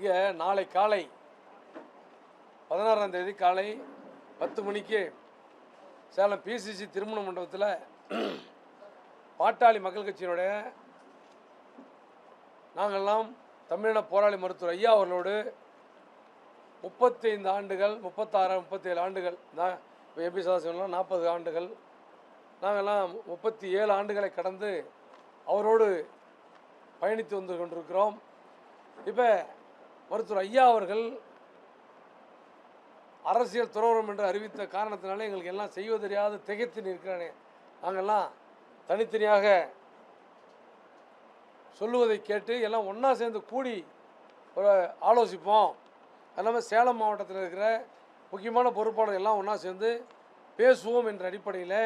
இங்கே நாளை காலை 16ஆம் தேதி காலை 10 மணிக்கு சேலம் பிசிசி திருமண மண்டபத்தில் பாட்டாளி மக்கள் கட்சியினுடைய நாங்கள்லாம் தமிழின போராளி மருத்துவர் ஐயா அவர்களோடு 35 ஆண்டுகள் 36 37 ஆண்டுகள் நான் இப்போ எம்பி சதாசிவம்லாம் 40 ஆண்டுகள் நாங்கள்லாம் 37 ஆண்டுகளை கடந்து அவரோடு பயணித்து வந்து கொண்டிருக்கிறோம். இப்போ மருத்துவர் ஐயா அவர்கள் அரசியல் துறவரம் என்று அறிவித்த காரணத்தினாலே எங்களுக்கு எல்லாம் செய்வது தெரியாத திகைத்து நிற்கிறானே. நாங்கள்லாம் தனித்தனியாக சொல்லுவதை கேட்டு எல்லாம் ஒன்றா சேர்ந்து கூடி ஒரு ஆலோசிப்போம். அது இல்லாமல் சேலம் மாவட்டத்தில் இருக்கிற முக்கியமான பொறுப்பாளர்கள் எல்லாம் ஒன்றா சேர்ந்து பேசுவோம் என்ற அடிப்படையில்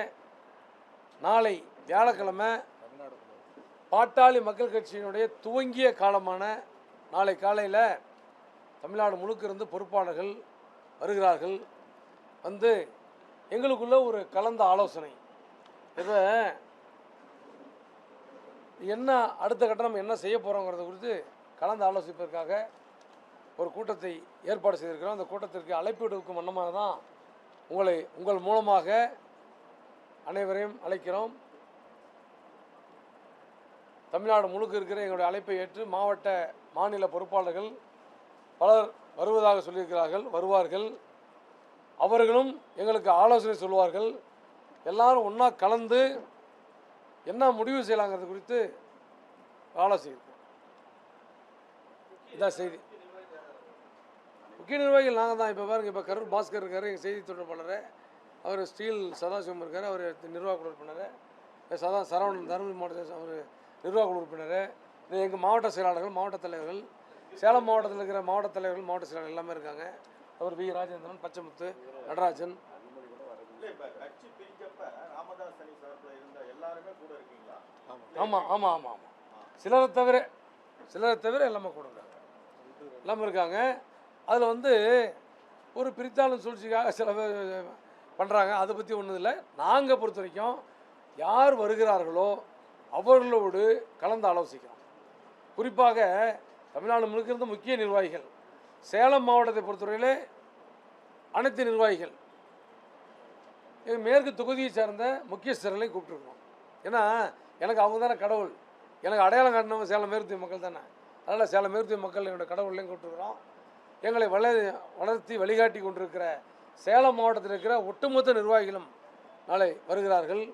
நாளை வியாழக்கிழமை பாட்டாளி மக்கள் கட்சியினுடைய துவங்கிய காலமான நாளை காலையில் தமிழ்நாடு முழுக்க இருந்து பொறுப்பாளர்கள் வருகிறார்கள். வந்து எங்களுக்குள்ள ஒரு கலந்த ஆலோசனை, இப்போ என்ன அடுத்த கட்டம் நம்ம என்ன செய்ய போகிறோங்கிறத குறித்து கலந்து ஆலோசிப்பதற்காக ஒரு கூட்டத்தை ஏற்பாடு செய்திருக்கிறோம். அந்த கூட்டத்திற்கு அழைப்பு விடுக்கும் வண்ணமாக தான் உங்கள் மூலமாக அனைவரையும் அழைக்கிறோம். தமிழ்நாடு முழுக்க இருக்கிற எங்களுடைய அழைப்பை ஏற்று மாவட்ட மாநில பொறுப்பாளர்கள் பலர் வருவதாக சொல்லியிருக்கிறார்கள், வருவார்கள். அவர்களும் எங்களுக்கு ஆலோசனை சொல்வார்கள். எல்லாரும் ஒன்றா கலந்து என்ன முடிவு செய்யலாங்கிறது குறித்து ஆலோசிக்கிறோம். இதான் செய்தி. முக்கிய நிர்வாகிகள் நாங்கள் தான். இப்போ பாருங்கள், இப்போ கரூர் பாஸ்கர் இருக்கார், எங்கள் செய்தி தொடர்பாளர். அவர் ஸ்டீல் சதாசிவம் இருக்கார், அவர் நிர்வாக குழு உறுப்பினர். சரவணன் தருமபுரி மாவட்ட அவர் நிர்வாக குழு உறுப்பினர். இது எங்கள் மாவட்ட செயலாளர்கள், மாவட்ட தலைவர்கள், சேலம் மாவட்டத்தில் இருக்கிற மாவட்ட தலைவர்கள், மாவட்ட செயலாளர்கள் எல்லாமே இருக்காங்க. அவர் வி ராஜேந்திரன், பச்சைமுத்து, நடராஜன். ஆமாம் ஆமாம் ஆமாம் ஆமாம் சிலரை தவிர எல்லாமே கூட எல்லாமே இருக்காங்க. அதில் வந்து ஒரு பிரித்தாளும் சூழ்ச்சிக்காக சில பேர் பண்ணுறாங்க. அதை பற்றி ஒன்றும் இல்லை. நாங்கள் பொறுத்த வரைக்கும் யார் வருகிறார்களோ அவர்களோடு கலந்து ஆலோசிக்கிறோம். குறிப்பாக தமிழ்நாடு முழுக்க இருந்து முக்கிய நிர்வாகிகள், சேலம் மாவட்டத்தை பொறுத்தவரையிலே அனைத்து நிர்வாகிகள், எங்கள் மேற்கு தொகுதியை சார்ந்த முக்கியஸ்தர்களையும் கூப்பிட்டுருக்கோம். ஏன்னா எனக்கு அவங்க தானே கடவுள், எனக்கு அடையாளம் காட்டினவங்க சேலம் மேற்கு மக்கள் தானே. அதனால் சேலம் மேற்கு மக்கள் என்னோடய கடவுள்லையும் கூப்பிட்டுருக்குறோம். எங்களை வளர்த்தி வழிகாட்டி கொண்டிருக்கிற சேலம் மாவட்டத்தில் இருக்கிற ஒட்டுமொத்த நிர்வாகிகளும் நாளை வருகிறார்கள்.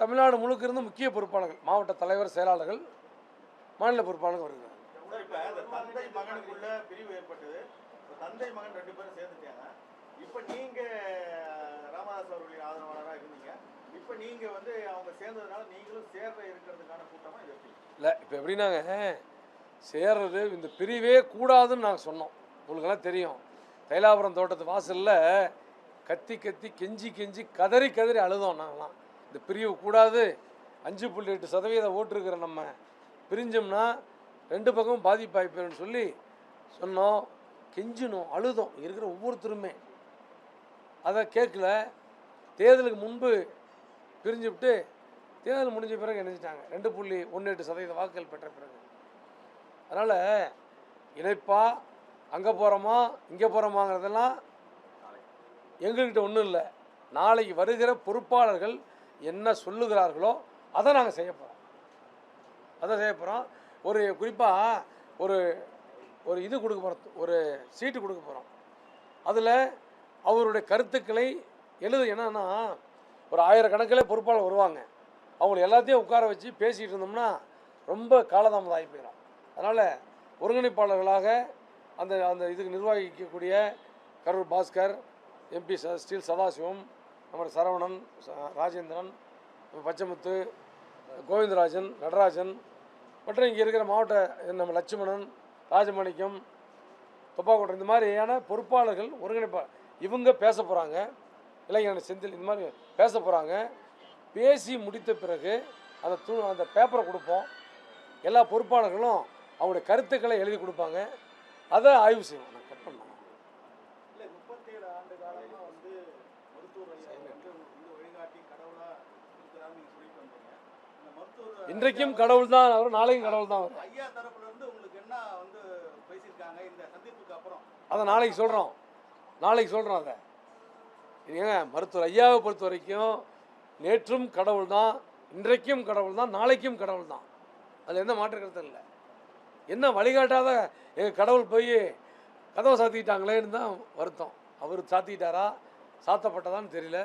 தமிழ்நாடு முழுக்க இருந்து முக்கிய பொறுப்பாளர்கள், மாவட்ட தலைவர், செயலாளர்கள், மாநில பொறுப்பாளர்கள் வருகிறார்கள். தந்தை மகனுக்குள்ள பிரிவு ஏற்பட்டது. தந்தை மகன் 2 பேரும் சேர்ந்துட்டாங்க. இப்போ நீங்க ராமதாஸ் அவர்களின் ஆதரவாளராக இருந்தீங்க. இப்போ நீங்க வந்து அவங்க சேர்ந்ததுனால நீங்களும் சேர்ற இருக்கிறதுக்கான கூட்டமா இது இல்லை. இப்போ எப்படின்னாங்க, சேர்றது இந்த பிரிவே கூடாதுன்னு நாங்கள் சொன்னோம். உங்களுக்கெல்லாம் தெரியும், தைலாபுரம் தோட்டத்து வாசலில் கத்தி கெஞ்சி கதறி அழுதோம் நாங்களாம். இந்த பிரிவு கூடாது, 5.8% ஓட்டு இருக்கிற நம்ம பிரிஞ்சோம்னா 2 பக்கமும் பாதிப்பாய்ப்பேன்னு சொல்லி சொன்னோம், கெஞ்சினோம், அழுதோம். இருக்கிற ஒவ்வொருத்தருமே அதை கேட்கல. தேர்தலுக்கு முன்பு பிரிஞ்சு விட்டு தேர்தல் முடிஞ்ச பிறகு நினைச்சிட்டாங்க 2.18% வாக்குகள் பெற்ற பிறகு. அதனால் இணைப்பா அங்கே போகிறோமா இங்கே போகிறோமாங்கிறதெல்லாம் எங்கள்கிட்ட ஒன்றும் இல்லை. நாளைக்கு வருகிற பொறுப்பாளர்கள் என்ன சொல்லுகிறார்களோ அதை நாங்கள் செய்ய போகிறோம். ஒரு குறிப்பாக ஒரு இது கொடுக்க போகிறோம், ஒரு சீட்டு கொடுக்க போகிறோம். அதில் அவருடைய கருத்துக்களை என்னன்னா ஒரு 1000 கணக்கில் பொறுப்பாளர் வருவாங்க. அவங்களை எல்லாத்தையும் உட்கார வச்சு பேசிகிட்டு இருந்தோம்னா ரொம்ப காலதாமதம் ஆகி போயிடும். அதனால் ஒருங்கிணைப்பாளர்களாக அந்த இதுக்கு நிர்வகிக்கக்கூடிய கரூர் பாஸ்கர், எம்பி ஸ்டீல் சதாசிவம், நம்ம சரவணன், ராஜேந்திரன், பச்சைமுத்து, கோவிந்தராஜன், நடராஜன் மற்றும் இங்கே இருக்கிற மாவட்ட நம்ம லட்சுமணன், ராஜமாணிக்கம், துப்பாக்கோட்டை, இந்த மாதிரியான பொறுப்பாளர்கள் இவங்க பேச போகிறாங்க. இளைஞர் செந்தில் இந்த மாதிரி பேச போகிறாங்க. பேசி முடித்த பிறகு அந்த பேப்பரை கொடுப்போம். எல்லா பொறுப்பாளர்களும் அவங்களுடைய கருத்துக்களை எழுதி கொடுப்பாங்க. அதை ஆய்வு செய்வோம். நான் கட் பண்ணேன். 37 ஆண்டு காலமாக வந்து மருத்துவர் வழிகாட்டி கடவுளாக இருக்கிறான்னு நீங்கள் சொல்லிட்டு வந்தீங்க. இந்த மருத்துவர் இன்றைக்கும் கடவுள் தான் அவர், நாளைக்கும் கடவுள் தான் அவர். ஐயா தரப்புல இருந்து உங்களுக்கு என்ன வந்து சொல்றாங்க இந்த சந்திப்புக்கு அப்புறம்? அதை நாளைக்கு சொல்கிறோம் அதை. ஏங்க மருத்துவர் ஐயாவை பொறுத்த வரைக்கும் நேற்றும் கடவுள் தான், இன்றைக்கும் கடவுள் தான், நாளைக்கும் கடவுள் தான். அதில் எந்த மாற்று கருத்து இல்லை. என்ன வழிகாட்டாத எங்கள் கடவுள் போய் கதவை சாத்திக்கிட்டாங்களேன்னு தான் வருத்தம். அவர் சாத்திக்கிட்டாரா சாத்தப்பட்டதான்னு தெரியல.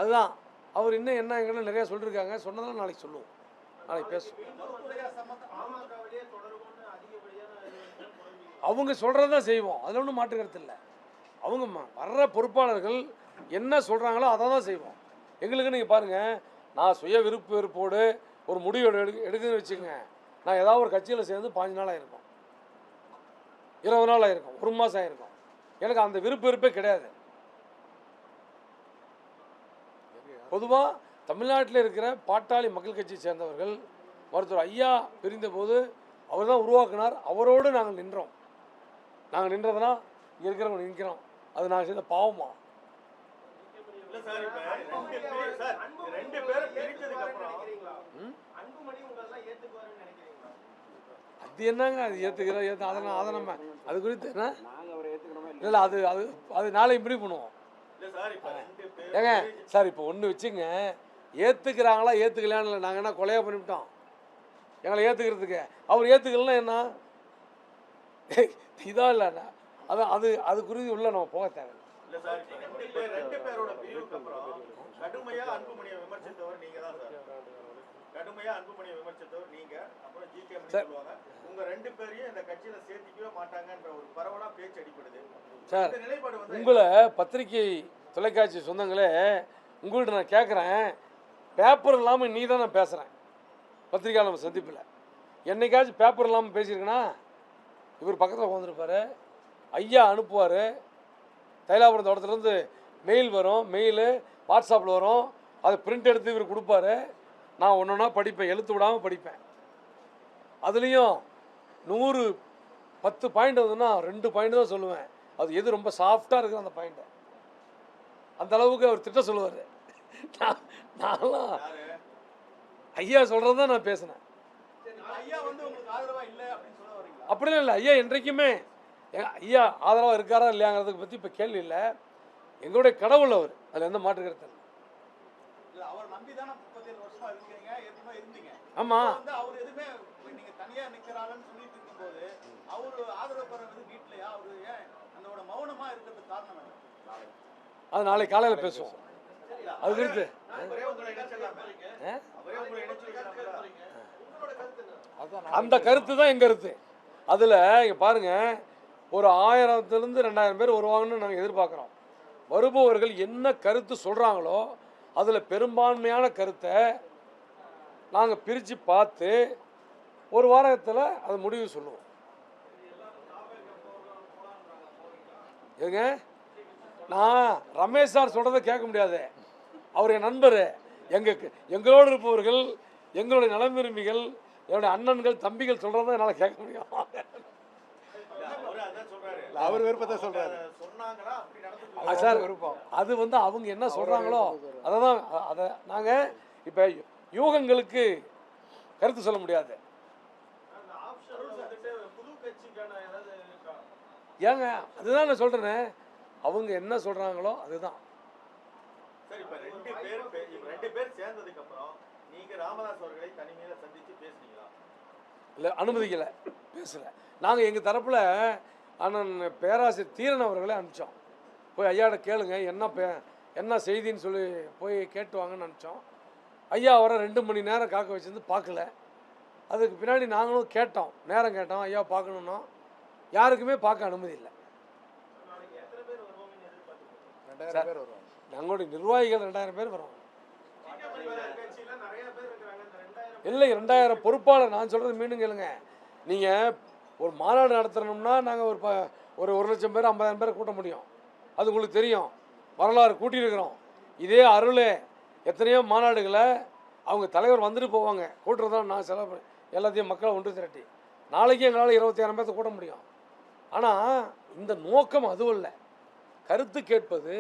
அதுதான் அவர் இன்னும் என்ன எங்கன்னா நிறையா சொல்லியிருக்காங்க. சொன்னதெல்லாம் நாளைக்கு சொல்லுவோம், நாளைக்கு பேசுவோம். அவங்க சொல்கிறது தான் செய்வோம், அதில் ஒன்றும் மாற்று கருத்து இல்லை. அவங்க வர்ற பொறுப்பாளர்கள் என்ன சொல்கிறாங்களோ அதை தான் செய்வோம். எங்களுக்கு நீங்கள் பாருங்கள், நான் சுய வெறுப்போடு ஒரு முடிவு எடுக்குதுன்னு வச்சுக்கோங்க, நான் ஏதாவது ஒரு கட்சியில் சேர்ந்து 5 நாள் ஆகிருக்கும், 20 நாள் ஆகிருக்கும், 1 மாதம் ஆகிருக்கும். எனக்கு அந்த வெறுப்பே கிடையாது. பொதுவாக தமிழ்நாட்டில் இருக்கிற பாட்டாளி மக்கள் கட்சியை சேர்ந்தவர்கள் மருத்துவர் ஐயா பிரிந்த போது அவர் தான் உருவாக்கினார். அவரோடு நாங்கள் நின்றோம். நாங்கள் நின்றதுனா இங்கே இருக்கிறவங்க நிற்கிறோம். அது நாங்கள் செய்த பாவமா? அது என்னங்க, அது அதை நம்ம அது குறித்து என்ன இல்லை, அது நாளைக்கு முடிவு பண்ணுவோம். ஏங்க சார், இப்போ ஒன்று வச்சுங்க, ஏற்றுக்கிறாங்களா ஏற்றுக்கலான்னு இல்லை, நாங்கள் என்ன கொலையாக பண்ணிவிட்டோம் எங்களை ஏற்றுக்கிறதுக்கு? அவர் ஏற்றுக்கலன்னா என்ன இதாக இல்லைண்ணா, அது குறித்து உள்ள நம்ம போக தேவை. சார், உங்களை பத்திரிகை தொலைக்காட்சி சொந்தங்களே, உங்கள்கிட்ட நான் கேட்குறேன், பேப்பர் இல்லாமல் நீ தான் நான் பேசுகிறேன் பத்திரிகையாளர் சந்திப்பில். என்னைக்காச்சும் பேப்பர் இல்லாமல் பேசியிருக்கேன்னா? இவர் பக்கத்தில் உட்காந்துருப்பார், ஐயா அனுப்புவார், தைலாபுரம் தோட்டத்துலேருந்து மெயில் வரும், மெயிலு வாட்ஸ்அப்பில் வரும், அதை பிரிண்ட் எடுத்து இவர் கொடுப்பாரு. நான் ஒன்று ஒன்றா படிப்பேன், எழுத்து விடாமல் படிப்பேன். அதுலேயும் 110 பாயிண்ட் வந்துன்னா 2 பாயிண்ட் தான் சொல்லுவேன். அது எது ரொம்ப சாஃப்டாக இருக்குது அந்த பாயிண்ட்டை, அந்த அளவுக்கு அவர் திட்ட சொல்லுவார். நான்லாம் ஐயா சொல்கிறது தான் நான் பேசினேன். அப்படிலாம் இல்லை, ஐயா என்றைக்குமே ஐயா ஆதரவாக இருக்காரா இல்லையாங்கிறதுக்கு பற்றி இப்போ கேள்வி இல்லை. எங்களுடைய கடவுள் அவர், அதில் எந்த மாற்று கருத்து இல்லை. ஆமாம், அது நாளைக்கு காலையில் பேசுவோம். அது குறித்து அந்த கருத்து தான் எங்கள் கருத்து. அதில் இங்கே பாருங்கள், ஒரு 1000லேருந்து 2000 பேர் வருவாங்கன்னு நாங்கள் எதிர்பார்க்குறோம். வருபவர்கள் என்ன கருத்து சொல்கிறாங்களோ அதில் பெரும்பான்மையான கருத்தை நாங்கள் பிரித்து பார்த்து ஒரு வாரத்தில் அது முடிவு சொல்லுவோம். ஏங்க, நான் ரமேஷ் சார் சொல்கிறத கேட்க முடியாது, அவர் என் நண்பர். எங்களோடு இருப்பவர்கள், எங்களுடைய நலம் விரும்பிகள், என்னுடைய அண்ணன்கள் தம்பிகள் சொல்கிறத என்னால் கேட்க முடியும். அவர் விருப்பத்தை சொல்றாரு சார். அது அவங்க என்ன சொல்கிறாங்களோ அதை நாங்கள் இப்போ யூகங்களுக்கு கருத்து சொல்ல முடியாது. ஏங்க, அதுதான் நான் சொல்கிறேனே, அவங்க என்ன சொல்கிறாங்களோ அதுதான். இல்லை, அனுமதிக்கலை, பேசலை. நாங்கள் எங்கள் தரப்பில் அண்ணன் பேராசிரியர் தீரன் அவர்களை அனுப்பிச்சோம். போய் ஐயாட்ட கேளுங்க, என்ன செய்தின்னு சொல்லி போய் கேட்டு வாங்கன்னு அனுப்பிச்சோம். ஐயா அவரை 2 மணி நேரம் காக்க வச்சிருந்து பார்க்கல. அதுக்கு பின்னாடி நாங்களும் கேட்டோம், நேரம் கேட்டோம், ஐயா பார்க்கணுன்னா யாருக்குமே பார்க்க அனுமதி இல்லை. எங்களுடைய நிர்வாகிகள் 2000 பேர் வருவாங்க. இல்லை, 2000 பொறுப்பாளர். நான் சொல்கிறது மீண்டும் கேளுங்க. நீங்கள் ஒரு மாநாடு நடத்தணும்னா நாங்கள் ஒரு 1,00,000 பேர் 50,000 பேர் கூட்ட முடியும். அது உங்களுக்கு தெரியும், வரலாறு கூட்டியிருக்கிறோம். இதே அருளே எத்தனையோ மாநாடுகளை அவங்க தலைவர் வந்துட்டு போவாங்க, கூட்டுறதான் நான் செலவு எல்லாத்தையும் மக்களை ஒன்று திரட்டி. நாளைக்கு எங்களால் 26,000 பேர்த்த கூட்ட முடியும். ஆனால் இந்த நோக்கம் அதுவும் இல்லை. கருத்து கேட்பது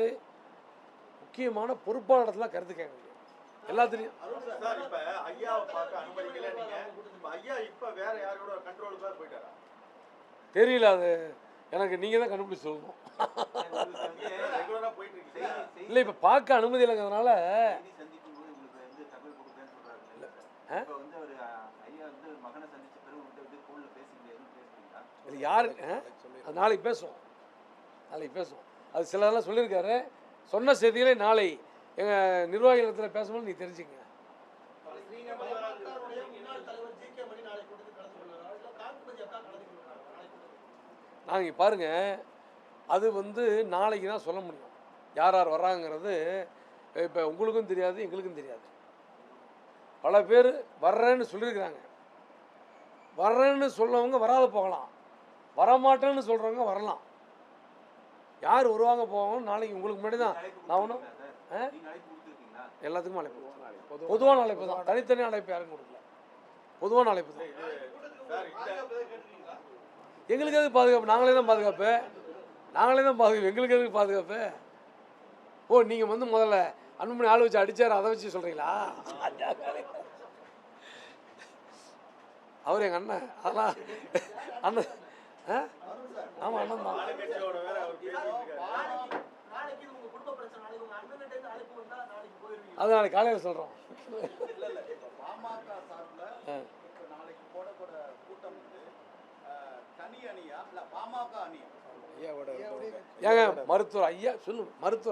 முக்கியமான பொறுப்பாளர்லாம் கருத்து கேட்க முடியும் எல்லாத்துலேயும். தெரியல, அது எனக்கு நீங்கள் தான் கண்டுபிடிச்சி சொல்லணும். ரெகுலரா போயிட்டு இருக்கீங்க. இல்லை, இப்போ பார்க்க அனுமதி இல்லைங்கிறதுனால இது யாரு அது நாளைக்கு பேசுவோம், அது சிலதெல்லாம் சொல்லியிருக்காரு. சொன்ன செய்திகளை நாளை எங்கள் நிர்வாகிகளத்தில் பேசும்போது நீ தெரிஞ்சுங்க. நாங்கள் பாருங்கள், அது நாளைக்கு தான் சொல்ல முடியும் யார் யார் வர்றாங்கிறது. இப்போ உங்களுக்கும் தெரியாது, எங்களுக்கும் தெரியாது. பல பேர் வர்றேன்னு சொல்லியிருக்கிறாங்க. வர்றேன்னு சொல்லவங்க வராத போகலாம், வரமாட்டேன்னு சொல்கிறவங்க வரலாம். யார் வருவாங்க போவாங்க நாளைக்கு உங்களுக்கு முன்னாடி தான். நான் ஒன்றும் எல்லாத்துக்கும் அழைப்பு, பொதுவான அழைப்பு தான், தனித்தனி அழைப்பு யாரும் கொடுக்கல, பொதுவான அழைப்பு தான். எங்களுக்கு எதுக்கு பாதுகாப்பு? நாங்களே தான் பாதுகாப்பு, எங்களுக்கு எதுக்கு பாதுகாப்பு? ஓ, நீங்கள் முதல்ல அன்புமணி ஆள் வச்சு அடிச்சார், அதை வச்சு சொல்கிறீங்களா? அவர் எங்கள் அண்ணன், அதெல்லாம் அண்ணன். ஆமாம், அண்ணன் தான். அது நாளைக்கு காலையில் சொல்கிறோம். ஏங்க மருத்துவர்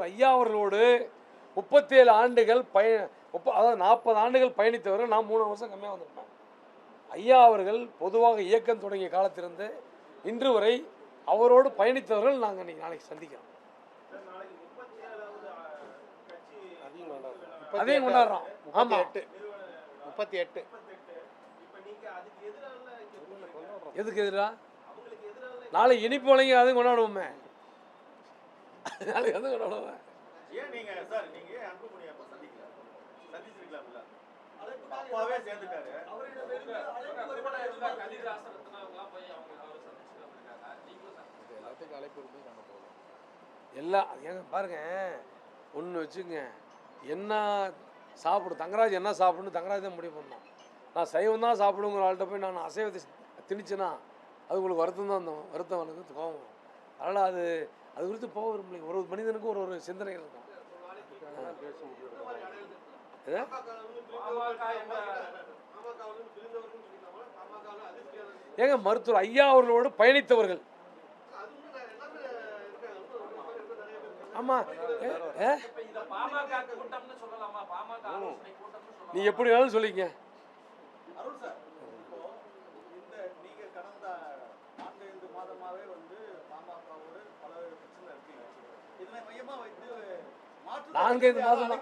ஐயா அவர்களோடு 37 ஆண்டுகள் அதாவது 40 ஆண்டுகள் பயணித்தவர்கள். நான் 3 வருஷம் கம்மியாக வந்திருப்பேன். ஐயா அவர்கள் பொதுவாக இயக்கம் தொடங்கிய காலத்திலிருந்து இன்று வரை அவரோடு பயணித்தவர்கள் நாங்கள் நாளைக்கு சந்திக்கிறோம். அதையும் கொண்டாடுறோம். ஆமாம், 38. எதுக்கு எதிரா? நாளைக்கு இனிப்பு வழங்கி அதையும் கொண்டாடுவோமே. நாளைக்கு அதுவும் கொண்டாடுவோம். ஏன் நீங்க சார் நீங்க அன்புமணி அப்ப சந்திச்சிருக்கலாம்ல? அப்பாவே சேர்ந்துட்டாரு. எல்லாம் ஏங்க பாருங்க, ஒன்று வச்சுங்க, என்ன சாப்பிடும் தங்கராஜ், என்ன சாப்பிடணும் தங்கராஜ் தான் முடிவு பண்ணோம். நான் சைவம் தான் சாப்பிடுங்கிற ஆள்கிட்ட போய் நான் அசைவத்தை திணிச்சேன்னா அது உங்களுக்கு வருத்தம் தான், வருத்தம் வந்து கோபம். அதனால் அது குறித்து போக விரும்பலைங்க. ஒரு மனிதனுக்கு ஒரு சிந்தனைகள் இருக்கும். ஏங்க மருத்துவர் ஐயா அவர்களோடு பயணித்தவர்கள். ஆமா, நீ எப்படி வேணாலும் சொல்லிங்க. நான்கு 5 மாதம்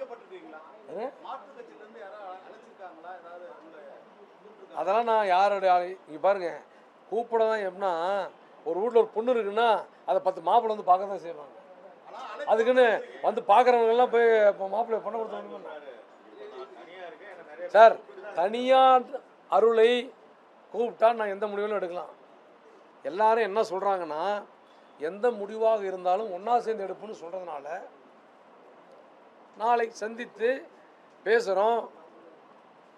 அதெல்லாம் நான் யாரோட இங்கே பாருங்க, கூப்பிட தான். எப்படின்னா ஒரு வீட்டில் ஒரு பொண்ணு இருக்குன்னா அதை 10 மாப்பிள்ளை பார்க்க தான் செய்வாங்க. அதுக்குன்னு பார்க்குறவங்கெல்லாம் போய் இப்போ மாப்பிள்ளை பொண்ணை கொடுத்து சார், தனியார் அருளை கூப்பிட்டா நான் எந்த முடிவுகளும் எடுக்கலாம். எல்லாரும் என்ன சொல்கிறாங்கன்னா, எந்த முடிவாக இருந்தாலும் ஒன்றா சேர்ந்து எடுப்புன்னு சொல்கிறதுனால நாளைக்கு சந்தித்து பேசுகிறோம்.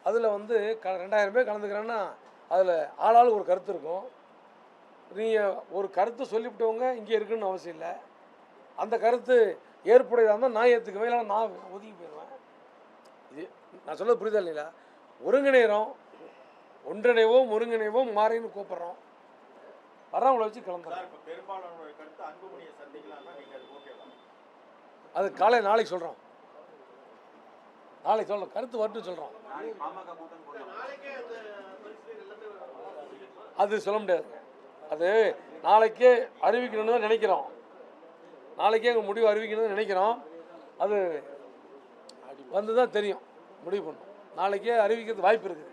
அதில் 2000 பேர் கலந்துக்கிறேன்னா அதில் ஆளாள் ஒரு கருத்து இருக்கும். நீங்கள் ஒரு கருத்து சொல்லிவிட்டவங்க இங்கே இருக்குன்னு அவசியம் இல்லை. அந்த கருத்து ஏற்புடையதாக இருந்தால் நான் ஏற்றுக்குவேன், இல்லைனா நான் ஒதுங்கி போயிடுவேன். இது நான் சொல்கிறது புரிதல் இல்லைங்களா? ஒருங்கிணைகிறோம், ஒன்றிணைவோம், ஒருங்கிணைவோம், மாறின்னு கூப்பிட்றோம். வர்றவங்களை வச்சு கிளம்புறோம். அது காலை நாளைக்கு சொல்கிறோம், கருத்து வரட்டு சொல்கிறோம். அது சொல்ல முடியாது. அது நாளைக்கே அறிவிக்கணும்னு தான் நினைக்கிறோம். நாளைக்கே எங்கள் முடிவு அறிவிக்கணும்னு நினைக்கிறோம். அது தான் தெரியும், முடிவு பண்ணும். நாளைக்கே அறிவிக்கிறது வாய்ப்பு இருக்குது.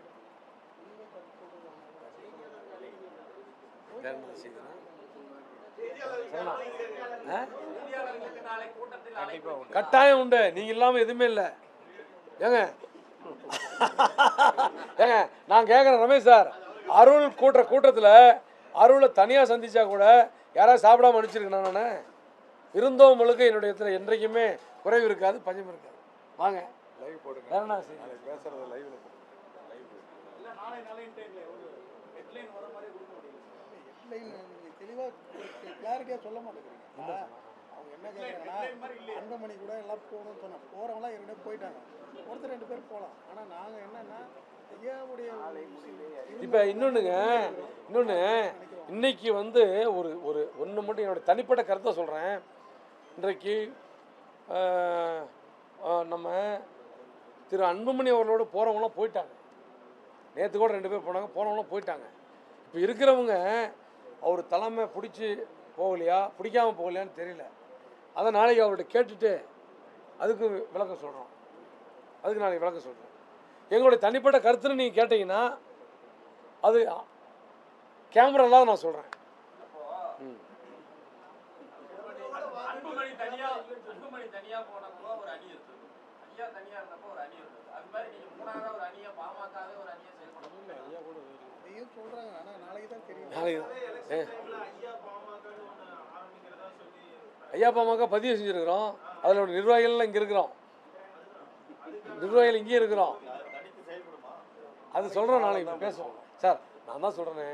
கட்டாயம் உண்டு, நீங்க இல்லாம எதுவுமே இல்லை. ஏங்க நான் கேட்குறேன் ரமேஷ் சார், அருள் கூட்டத்தில் அருளை தனியாக சந்திச்சா கூட யாராவது சாப்பிடாம அனுப்பிச்சிருக்கேன். நான் இருந்தோம் முழுக்க என்னுடைய இடத்துல என்றைக்குமே குறைவு இருக்காது, பஞ்சம் இருக்காது. வாங்க லைவ் போடுங்க. பேசுறது லைவ்ல போடுங்க. எவ்வளோ கிளாரிட்டியாக சொல்ல மாட்டேங்கிறீங்க. அவங்க என்ன கேட்குறாங்கன்னா அன்பமணி கூட எல்லாம் போகணும்னு சொன்னாங்க. போகிறவங்களாம் ஏற்கனவே போயிட்டாங்க. ஒருத்தர் 2 பேர் போகலாம். ஆனால் நாங்கள் என்னென்னா ஐயாவுடைய இப்போ இன்னொன்று இன்னைக்கு வந்து ஒரு ஒரு ஒன்று மட்டும் என்னோட தனிப்பட்ட கருத்தை சொல்கிறேன். இன்றைக்கு நம்ம திரு அன்புமணி அவர்களோடு போகிறவங்களாம் போயிட்டாங்க. நேற்று கூட 2 பேர் போனாங்க, போனவங்களாம் போயிட்டாங்க. இப்போ இருக்கிறவங்க அவர் தலைமை பிடிச்சி போகலையா பிடிக்காமல் போகலையான்னு தெரியல. அதை நாளைக்கு அவர்கிட்ட கேட்டுட்டு அதுக்கு விளக்கம் சொல்கிறோம். அதுக்கு நாளைக்கு விளக்கம் சொல்கிறேன். எங்களுடைய தனிப்பட்ட கருத்துன்னு நீங்கள் கேட்டிங்கன்னா அது கேமராலாம் நான் சொல்கிறேன். அன்புமணி தனியா போனப்போ ஒரு அணி இருந்தது, ஐயா தனியா இருந்தப்போ ஒரு அணி இருந்தது. அது மாதிரி நீங்க மூணாவது ஒரு அணியை பாமகவே ஒரு அணியை செயல்படுத்தணும். ஐயா சொல்கிறாங்க. ஆனால் நாளைக்கு தான் தெரியும். ஐயா பாமக பதிவு செஞ்சுருக்கிறோம். அதில் ஒரு நிர்வாகிகள்லாம் இங்கே இருக்கிறோம். நிர்வாகிகள் இங்கேயும் இருக்கிறோம். அது சொல்கிறோம், நாளைக்கு பேசுவோம் சார். நான் தான் சொல்கிறேனே,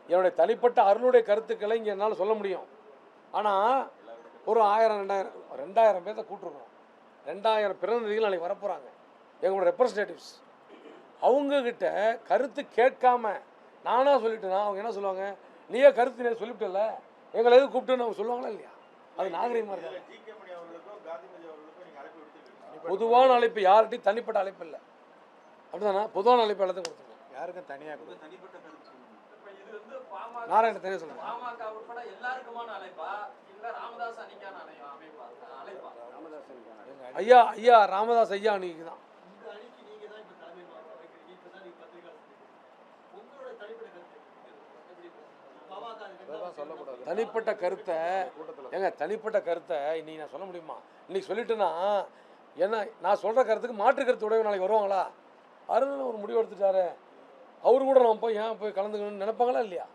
என்னுடைய தனிப்பட்ட அருளுடைய கருத்துக்களை இங்கே என்னால் சொல்ல முடியும். ஆனால் ஒரு 1000 2000 பேர்த்த கூப்பிட்ருக்கோம். 2000 பிரதிநிதிகள் நாளைக்கு வரப்போகிறாங்க, எங்களோட ரெப்ரஸன்டேட்டிவ்ஸ். அவங்கக்கிட்ட கருத்து கேட்காம நானாக சொல்லிட்டேன்னா அவங்க என்ன சொல்லுவாங்க, நீயே கருத்து சொல்லிவிட்டல எங்களை எதுவும் கூப்பிட்டுன்னு அவங்க சொல்லுவாங்களா இல்லையா? அது நாகரிகமாக இருக்காது. பொதுவான அழைப்பு யார்கிட்டையும் தனிப்பட்ட அழைப்பு இல்லை. அப்படிதானா? பொதுவான அழைப்பு எல்லாத்தையும் கொடுத்துருக்கோம். யாருக்கும் தனியாக இது வந்து பாமக நாராயண தனியாக சொல்லுங்கள். பாமக உட்பட எல்லாருக்குமான அழைப்பா இல்ல ராமதாஸ் அணிக்கான அமைப்பா அழைப்பா? ஐயா ஐயா ராமதாஸ் ஐயா அன்னைக்கு தான். தனிப்பட்ட கருத்தை தனிப்பட்ட கருத்தை இன்னைக்கு நான் சொல்ல முடியுமா? இன்னைக்கு சொல்லிட்டுன்னா என்ன, நான் சொல்கிற கருத்துக்கு மாற்று கருத்து உடைய நாளைக்கு வருவாங்களா? அருண் ஒரு முடிவு எடுத்துட்டாரு, அவரு கூட நம்ம போய் ஏன் போய் கலந்துக்கணும்னு நினைப்பாங்களா இல்லையா?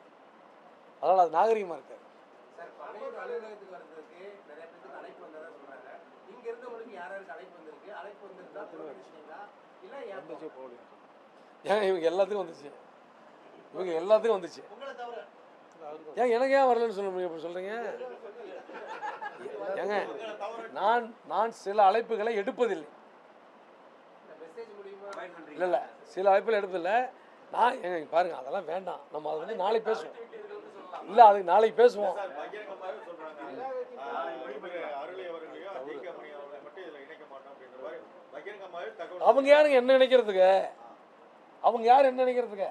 அதனால் அது நாகரிகமாக இருக்காது. ஏன் இவங்க எல்லாத்துக்கும் வந்துச்சு, ஏன் எனக்கு ஏன் வரலன்னு சொல்கிறீங்க? ஏங்க நான் சில அழைப்புகளை எடுப்பதில்லை. இல்லை சில அழைப்புகளை எடுப்பதில்லை. நான் ஏங்க பாருங்கள், அதெல்லாம் வேண்டாம். நம்ம அதை வந்து நாளைக்கு பேசுவோம். இல்லை அதுக்கு நாளைக்கு பேசுவோம். அவங்க யாருங்க என்ன நினைக்கிறதுக்கு? அவங்க யார் என்ன நினைக்கிறதுக்கு?